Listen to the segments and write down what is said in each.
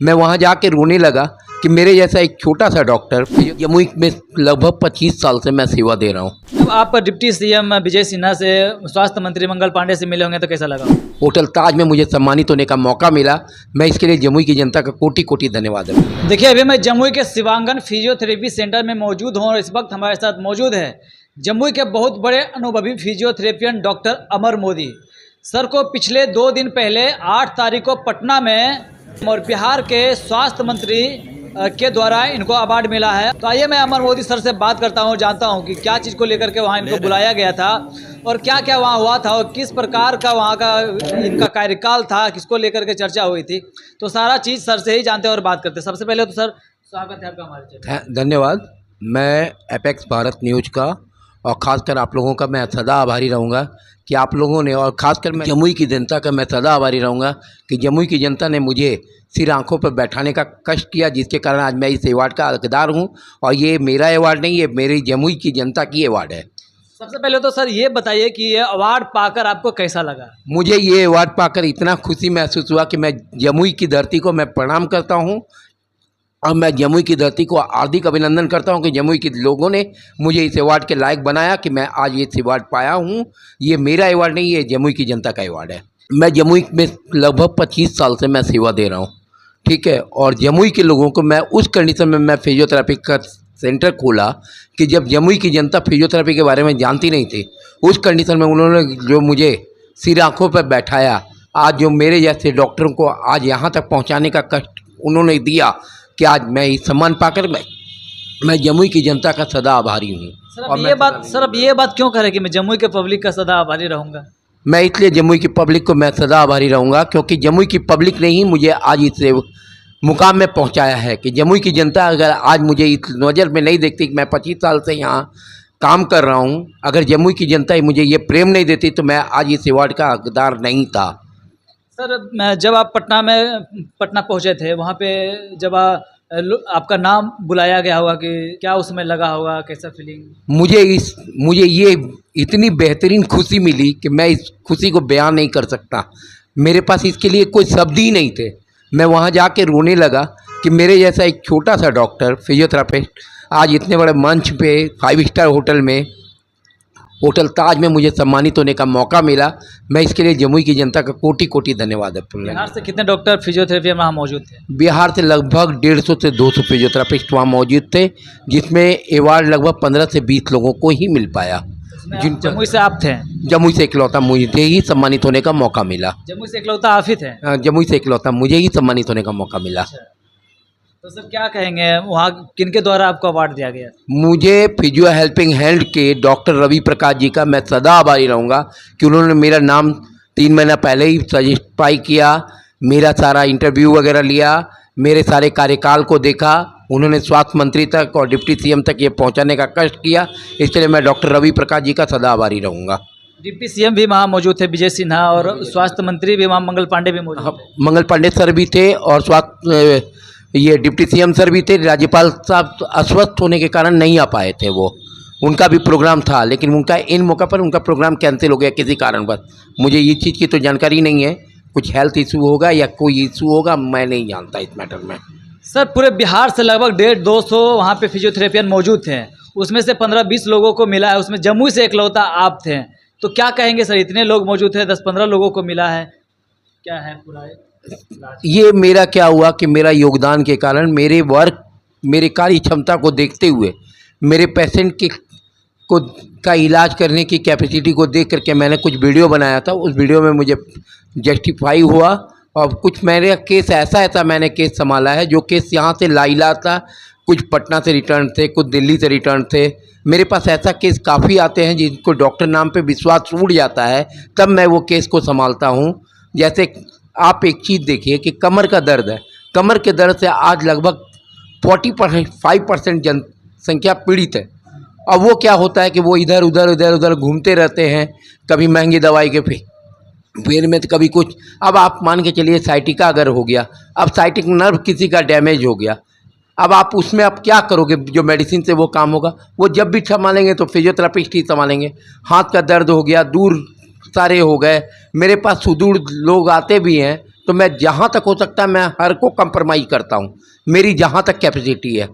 मैं वहाँ जाके रोने लगा कि मेरे जैसा एक छोटा सा डॉक्टर जमुई में लगभग 25 साल से मैं सेवा दे रहा हूँ। अब आप डिप्टी सीएम विजय सिन्हा से, स्वास्थ्य मंत्री मंगल पांडे से मिले होंगे, तो कैसा लगा? होटल ताज में मुझे सम्मानित होने का मौका मिला। मैं इसके लिए जमुई की जनता का कोटि कोटि धन्यवाद है। देखिए, अभी मैं जमुई के शिवांगन फिजियोथेरेपी सेंटर में मौजूद हूँ और इस वक्त हमारे साथ मौजूद है जमुई के बहुत बड़े अनुभवी फिजियोथेरेपियन डॉक्टर अमर मोदी सर को पिछले 2 दिन पहले 8 तारीख को पटना में और बिहार के स्वास्थ्य मंत्री के द्वारा इनको अवार्ड मिला है। तो आइए मैं अमर मोदी सर से बात करता हूं, जानता हूं कि क्या चीज़ को लेकर के वहां इनको बुलाया गया था और क्या क्या वहां हुआ था और किस प्रकार का वहां का इनका कार्यकाल था, किसको लेकर के चर्चा हुई थी। तो सारा चीज़ सर से ही जानते हैं और बात करते हैं। सबसे पहले तो सर, स्वागत है आपका हमारे चैनल। धन्यवाद। मैं एपेक्स भारत न्यूज का और ख़ासकर आप लोगों का मैं सदा आभारी रहूँगा कि आप लोगों ने, और ख़ासकर मैं जमुई की जनता का मैं सदा आभारी रहूँगा कि जमुई की जनता ने मुझे सिर आंखों पर बैठाने का कष्ट किया, जिसके कारण आज मैं इस अवार्ड का हकदार हूँ। और ये मेरा अवार्ड नहीं, ये मेरी जमुई की जनता की अवार्ड है। सबसे पहले तो सर ये बताइए कि ये अवार्ड पाकर आपको कैसा लगा? मुझे ये अवार्ड पाकर इतना खुशी महसूस हुआ कि मैं जमुई की धरती को मैं प्रणाम करता हूँ और मैं जमुई की धरती को हार्दिक अभिनंदन करता हूं कि जमुई के लोगों ने मुझे इस अवार्ड के लायक बनाया कि मैं आज ये अवार्ड पाया हूं। ये मेरा अवार्ड नहीं, ये जमुई की जनता का अवार्ड है। मैं जमुई में लगभग 25 साल से मैं सेवा दे रहा हूं, ठीक है। और जमुई के लोगों को मैं उस कंडीशन में मैं फिजियोथेरेपी का सेंटर खोला कि जब जमुई की जनता फिजियोथेरेपी के बारे में जानती नहीं थी, उस कंडीशन में उन्होंने जो मुझे सिर आँखों पर बैठाया, आज जो मेरे जैसे डॉक्टरों को आज यहाँ तक पहुँचाने का कष्ट उन्होंने दिया कि आज मैं इस सम्मान पाकर मैं जमुई की जनता का सदा आभारी हूँ। सर अब ये बात क्यों करें कि मैं जमुई के पब्लिक का सदा आभारी रहूँगा? मैं इसलिए जमुई की पब्लिक को मैं सदा आभारी रहूँगा क्योंकि जमुई की पब्लिक ने ही मुझे आज इस मुकाम में पहुँचाया है कि जमुई की जनता अगर आज मुझे इस नज़र में नहीं देखती कि मैं 25 साल से यहाँ काम कर रहा हूँ, अगर जमुई की जनता मुझे ये प्रेम नहीं देती तो मैं आज इस अवार्ड का हकदार नहीं था। सर, जब आप पटना पहुँचे थे, वहाँ पे जब आपका नाम बुलाया गया होगा, कि क्या उसमें लगा होगा, कैसा फीलिंग? मुझे ये इतनी बेहतरीन खुशी मिली कि मैं इस खुशी को बयान नहीं कर सकता। मेरे पास इसके लिए कोई शब्द ही नहीं थे। मैं वहाँ जाके रोने लगा कि मेरे जैसा एक छोटा सा डॉक्टर फिजियोथेरापिस्ट आज इतने बड़े मंच पे 5 स्टार होटल में, होटल ताज में मुझे सम्मानित होने का मौका मिला। मैं इसके लिए जमुई की जनता का कोटि कोटि धन्यवाद है। बिहार से कितने डॉक्टर फिजियोथेरेपी में वहाँ मौजूद थे? बिहार से लगभग 150 से 200 फिजियोथेरापिस्ट वहाँ मौजूद थे, जिसमें अवार्ड लगभग 15 से 20 लोगों को ही मिल पाया। जमुई से आप थे? जमुई से इकलौता मुझे ही सम्मानित होने का मौका मिला। जमुई से इकलौता आप ही थे? जमुई से इकलौता मुझे ही सम्मानित होने का मौका मिला। तो सर क्या कहेंगे, वहाँ किनके द्वारा आपको अवार्ड दिया गया? मुझे फिजियो हेल्पिंग हैंड के डॉक्टर रवि प्रकाश जी का मैं सदा आभारी रहूँगा कि उन्होंने मेरा नाम 3 महीना पहले ही सजेस्टिफाई किया, मेरा सारा इंटरव्यू वगैरह लिया, मेरे सारे कार्यकाल को देखा। उन्होंने स्वास्थ्य मंत्री तक और डिप्टी सीएम तक ये पहुँचाने का कष्ट किया। इसलिए मैं डॉक्टर रवि प्रकाश जी का सदा आभारी रहूँगा। डिप्टी सीएम भी वहाँ मौजूद थे विजय सिन्हा, और स्वास्थ्य मंत्री भी वहाँ मंगल पांडे भी मौजूद थे। मंगल पांडे सर भी थे और स्वास्थ्य ये डिप्टी सीएम सर भी थे। राज्यपाल साहब अस्वस्थ होने के कारण नहीं आ पाए थे, वो उनका भी प्रोग्राम था, लेकिन उनका इन मौका पर उनका प्रोग्राम कैंसिल हो गया किसी कारणवश। मुझे ये चीज़ की तो जानकारी नहीं है, कुछ हेल्थ इशू होगा या कोई इशू होगा, मैं नहीं जानता इस मैटर में। सर, पूरे बिहार से लगभग 150-200 वहाँ पे फिजियोथेरेपियन मौजूद थे, उसमें से 15-20 लोगों को मिला है, उसमें जमुई से इकलौता आप थे। तो क्या कहेंगे सर, इतने लोग मौजूद थे, 10-15 लोगों को मिला है, क्या है पूरा? ये मेरा क्या हुआ कि मेरा योगदान के कारण मेरे वर्क, मेरे कार्य क्षमता को देखते हुए, मेरे पेशेंट का इलाज करने की कैपेसिटी को देख करके मैंने कुछ वीडियो बनाया था। उस वीडियो में मुझे जस्टिफाई हुआ और कुछ मेरे केस ऐसा मैंने केस संभाला है जो केस यहाँ से लाइला था, कुछ पटना से रिटर्न थे, कुछ दिल्ली से रिटर्न थे। मेरे पास ऐसा केस काफ़ी आते हैं जिनको डॉक्टर नाम पे विश्वास उड़ जाता है, तब मैं वो केस को संभालता हूँ। जैसे आप एक चीज़ देखिए कि कमर का दर्द है, कमर के दर्द से आज लगभग 45% जनसंख्या पीड़ित है। अब वो क्या होता है कि वो इधर उधर घूमते रहते हैं, कभी महंगी दवाई के फेर में, तो कभी कुछ। अब आप मान के चलिए साइटिका अगर हो गया, अब साइटिक नर्व किसी का डैमेज हो गया, अब आप उसमें आप क्या करोगे? जो मेडिसिन से वो काम होगा, वो जब भी संभालेंगे तो फिजियोथेरापिस्ट ही संभालेंगे। हाथ का दर्द हो गया, दूर सारे हो गए, मेरे पास सुदूर लोग आते भी हैं तो मैं जहाँ तक हो सकता है मैं हर को कंप्रोमाइज़ करता हूँ, मेरी जहाँ तक कैपेसिटी है,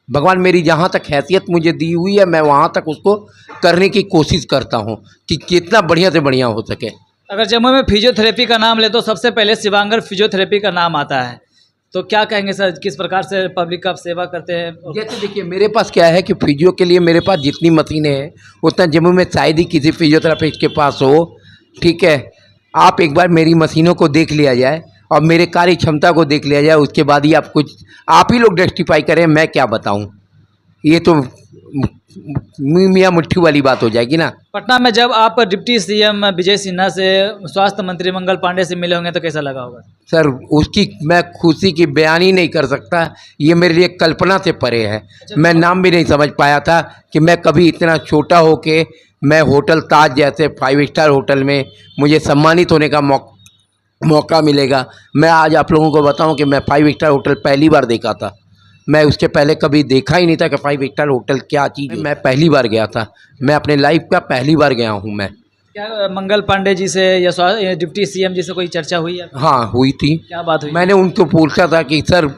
भगवान मेरी जहाँ तक हैसियत मुझे दी हुई है मैं वहाँ तक उसको करने की कोशिश करता हूँ कि कितना बढ़िया से बढ़िया हो सके। अगर जम्मू में फिजियोथेरेपी का नाम ले तो सबसे पहले शिवांगन फिजियोथेरेपी का नाम आता है, तो क्या कहेंगे सर, किस प्रकार से पब्लिक का सेवा करते हैं? जैसे देखिए मेरे पास क्या है कि फिजियो के लिए मेरे पास जितनी मशीनें हैं उतना जम्मू में शायद ही किसी फिजियोथेरापिस्ट के पास हो। ठीक है, आप एक बार मेरी मशीनों को देख लिया जाए और मेरे कार्य क्षमता को देख लिया जाए, उसके बाद ही आप ही लोग जस्टिफाई करें, मैं क्या बताऊं। ये तो मियाँ मुट्ठी वाली बात हो जाएगी ना। पटना में जब आप डिप्टी सीएम विजय सिन्हा से, स्वास्थ्य मंत्री मंगल पांडे से मिले होंगे तो कैसा लगा होगा? सर उसकी मैं खुशी की बयान ही नहीं कर सकता, ये मेरे लिए कल्पना से परे है। मैं नाम भी नहीं समझ पाया था कि मैं कभी इतना छोटा हो के मैं होटल ताज जैसे 5 स्टार होटल में मुझे सम्मानित होने का मौका मिलेगा। मैं आज आप लोगों को बताऊं कि मैं 5 स्टार होटल पहली बार देखा था, मैं उसके पहले कभी देखा ही नहीं था कि 5 स्टार होटल क्या चीज़ है। मैं पहली बार गया था, मैं अपने लाइफ का पहली बार गया हूं मैं। क्या मंगल पांडे जी से या डिप्टी सीएम जी से कोई चर्चा हुई है? हाँ हुई थी। क्या बात हुई? मैंने उनको पूछा था कि सर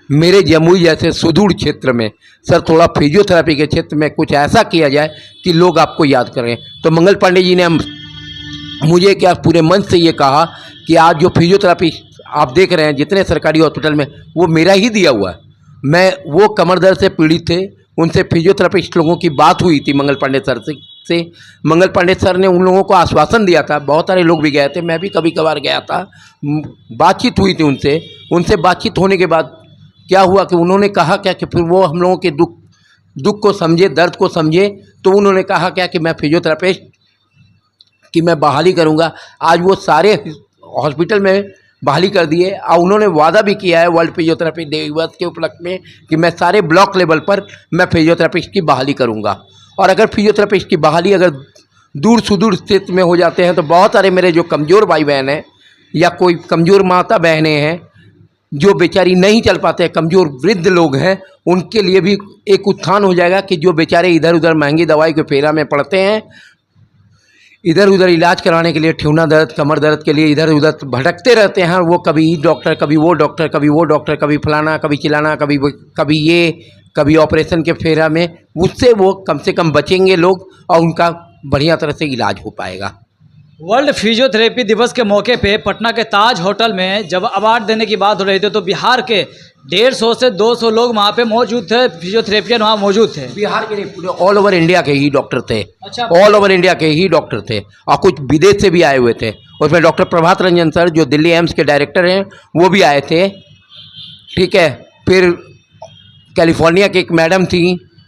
मेरे जमुई जैसे सुदूर क्षेत्र में सर थोड़ा फिजियोथेरेपी के क्षेत्र में कुछ ऐसा किया जाए कि लोग आपको याद करें। तो मंगल पांडे जी ने मुझे क्या पूरे मन से ये कहा कि आज जो फिजियोथेरापी आप देख रहे हैं जितने सरकारी हॉस्पिटल में, वो मेरा ही दिया हुआ है। मैं वो कमर दर्द से पीड़ित थे, उनसे फिजियोथेरापिस्ट लोगों की बात हुई थी मंगल पांडे सर से मंगल पांडे सर ने उन लोगों को आश्वासन दिया था, बहुत सारे लोग भी गए थे, मैं भी कभी कभार गया था, बातचीत हुई थी उनसे बातचीत होने के बाद क्या हुआ कि उन्होंने कहा क्या कि फिर वो हम लोगों के दुख को समझे, दर्द को समझे, तो उन्होंने कहा क्या कि मैं फिजियोथेरापिस्ट कि मैं बहाली करूंगा। आज वो सारे हॉस्पिटल में बहाली कर दिए और उन्होंने वादा भी किया है वर्ल्ड फिजियोथेरेपी दिवस के उपलक्ष्य में कि मैं सारे ब्लॉक लेवल पर मैं फिजियोथेरेपिस्ट की बहाली करूंगा। और अगर फिजियोथेरेपिस्ट की बहाली अगर दूर सुदूर क्षेत्र में हो जाते हैं तो बहुत सारे मेरे जो कमज़ोर भाई बहन हैं या कोई कमज़ोर माता बहनें हैं जो बेचारी नहीं चल पाते हैं, कमज़ोर वृद्ध लोग हैं, उनके लिए भी एक उत्थान हो जाएगा कि जो बेचारे इधर उधर महंगी दवाई के फेरा में पड़ते हैं, इधर उधर इलाज कराने के लिए ठेहुना दर्द, कमर दर्द के लिए इधर उधर भटकते रहते हैं। वो कभी डॉक्टर, कभी वो डॉक्टर, कभी वो डॉक्टर, कभी फलाना, कभी चिलाना, कभी ये, कभी ऑपरेशन के फेरा में, उससे वो कम से कम बचेंगे लोग और उनका बढ़िया तरह से इलाज हो पाएगा। वर्ल्ड फिजियोथेरेपी दिवस के मौके पे पटना के ताज होटल में जब अवार्ड देने की बात हो रही थी तो बिहार के 150 से 200 लोग वहाँ पे मौजूद थे, फिजियोथेरेपियन वहाँ मौजूद थे। बिहार के नहीं, पूरे ऑल ओवर इंडिया के ही डॉक्टर थे। अच्छा, ऑल ओवर इंडिया के ही डॉक्टर थे और कुछ विदेश से भी आए हुए थे। उसमें डॉक्टर प्रभात रंजन सर जो दिल्ली एम्स के डायरेक्टर हैं वो भी आए थे। ठीक है, फिर कैलिफोर्निया की एक मैडम थी,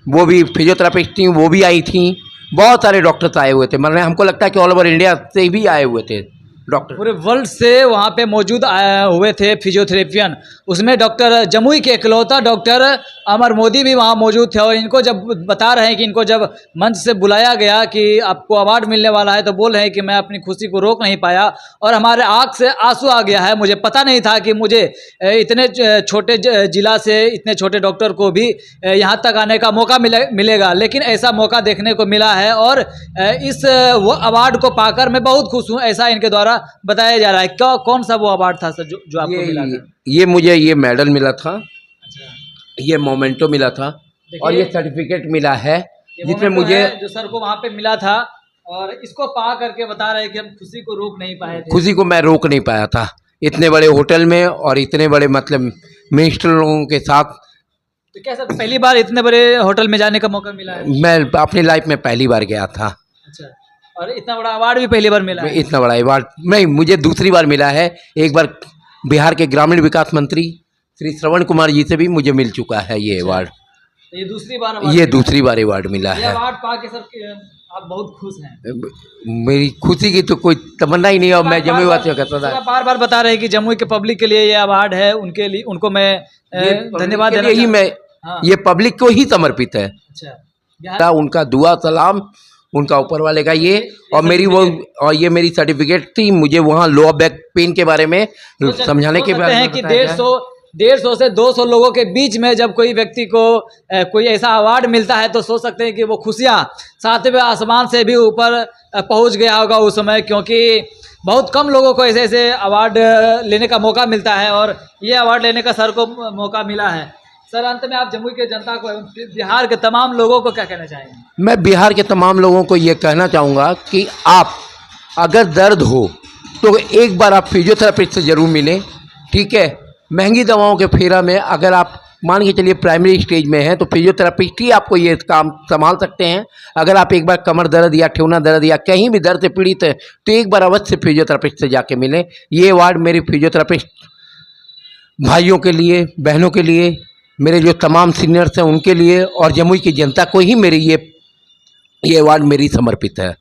वो भी फिजियोथेरापिस्ट थी, वो भी आई थी। बहुत सारे डॉक्टर्स आए हुए थे, मतलब हमको लगता है कि ऑल ओवर इंडिया से भी आए हुए थे डॉक्टर, पूरे वर्ल्ड से वहाँ पे मौजूद आए हुए थे फिजियोथेरेपियन। उसमें डॉक्टर जमुई के इकलौता डॉक्टर अमर मोदी भी वहाँ मौजूद थे और इनको जब बता रहे हैं कि इनको जब मंच से बुलाया गया कि आपको अवार्ड मिलने वाला है तो बोल रहे हैं कि मैं अपनी खुशी को रोक नहीं पाया और हमारे आँख से आंसू आ गया है। मुझे पता नहीं था कि मुझे इतने छोटे जिला से इतने छोटे डॉक्टर को भी यहाँ तक आने का मौका मिलेगा, लेकिन ऐसा मौका देखने को मिला है और इस वो अवार्ड को पाकर मैं बहुत खुश हूँ, ऐसा इनके द्वारा बताया जा रहा है। क्या कौन सा वो अवार्ड था सर जो आपको मिला था? ये मुझे ये मेडल मिला था, ये मोमेंटो मिला था और ये सर्टिफिकेट मिला है जिसमें मुझे जो सर को वहाँ पे मिला था और इसको पा करके बता रहे हैं कि हम खुशी को रोक नहीं पाए थे। खुशी को मैं रोक नहीं पाया था इतने बड़े होटल में और इतने बड़े मतलब मिनिस्टर लोगों के साथ। तो क्या सर पहली बार इतने बड़े होटल में जाने का मौका मिला है? मैं अपनी लाइफ में पहली बार गया था। अच्छा, और इतना बड़ा अवार्ड भी पहली बार मिला है? इतना बड़ा अवार्ड नहीं, मुझे दूसरी बार मिला है। एक बार बिहार के ग्रामीण विकास मंत्री श्री श्रवण कुमार जी से भी मुझे मिल चुका है ये अवार्ड। ये दूसरी बार अवार्ड मिला है। अवार्ड पाके सर आप बहुत खुश हैं? मेरी खुशी की तो कोई तमन्ना ही नहीं है और मैं जमुई वासियों का सदा बार बार बता रहे हैं कि जमुई के पब्लिक के लिए ये अवार्ड है, उनके लिए उनको मैं धन्यवाद देना ही मैं ये पब्लिक को ही समर्पित है। अच्छा, उनका दुआ सलाम उनका ऊपर वाले का ये और मेरी वो और ये मेरी सर्टिफिकेट थी। मुझे वहाँ लो बैक पेन के बारे में समझाने के बारे में कि 150 से 200 लोगों के बीच में जब कोई व्यक्ति को कोई ऐसा अवार्ड मिलता है तो सोच सकते हैं कि वो खुशियाँ 7वें आसमान से भी ऊपर पहुंच गया होगा उस समय, क्योंकि बहुत कम लोगों को ऐसे ऐसे अवार्ड लेने का मौका मिलता है और ये अवार्ड लेने का सर को मौका मिला है। सर, अंत में आप जमुई के जनता को एवं बिहार के तमाम लोगों को क्या कहना चाहेंगे? मैं बिहार के तमाम लोगों को ये कहना चाहूँगा कि आप अगर दर्द हो तो एक बार आप फिजियोथेरेपिस्ट से ज़रूर मिलें, ठीक है। महंगी दवाओं के फेरा में अगर आप मान के चलिए प्राइमरी स्टेज में हैं तो फिजियोथेरेपिस्ट ही आपको ये काम संभाल सकते हैं। अगर आप एक बार कमर दर्द या ठेवना दर्द या कहीं भी दर्द से पीड़ित हैं तो एक बार अवश्य फिजियोथेरेपिस्ट से जाके मिलें। ये अवार्ड मेरे फिजियोथेरेपिस्ट भाइयों के लिए, बहनों के लिए, मेरे जो तमाम सीनियर्स हैं उनके लिए और जमुई की जनता को ही मेरी ये अवार्ड मेरी समर्पित है।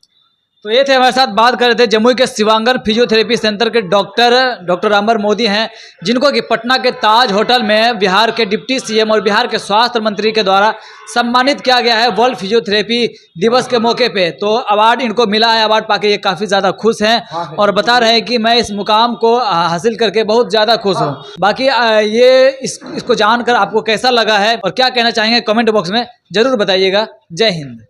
तो ये थे हमारे साथ बात कर रहे थे जमुई के शिवांगन फिजियोथेरेपी सेंटर के डॉक्टर अमर मोदी हैं, जिनको कि पटना के ताज होटल में बिहार के डिप्टी सीएम और बिहार के स्वास्थ्य मंत्री के द्वारा सम्मानित किया गया है वर्ल्ड फिजियोथेरेपी दिवस के मौके पे। तो अवार्ड इनको मिला है, अवार्ड पाके ये काफ़ी ज़्यादा खुश हैं और बता रहे हैं कि मैं इस मुकाम को हासिल करके बहुत ज़्यादा खुश हूँ। बाकी ये इसको जानकर आपको कैसा लगा है और क्या कहना चाहेंगे कमेंट बॉक्स में ज़रूर बताइएगा। जय हिंद।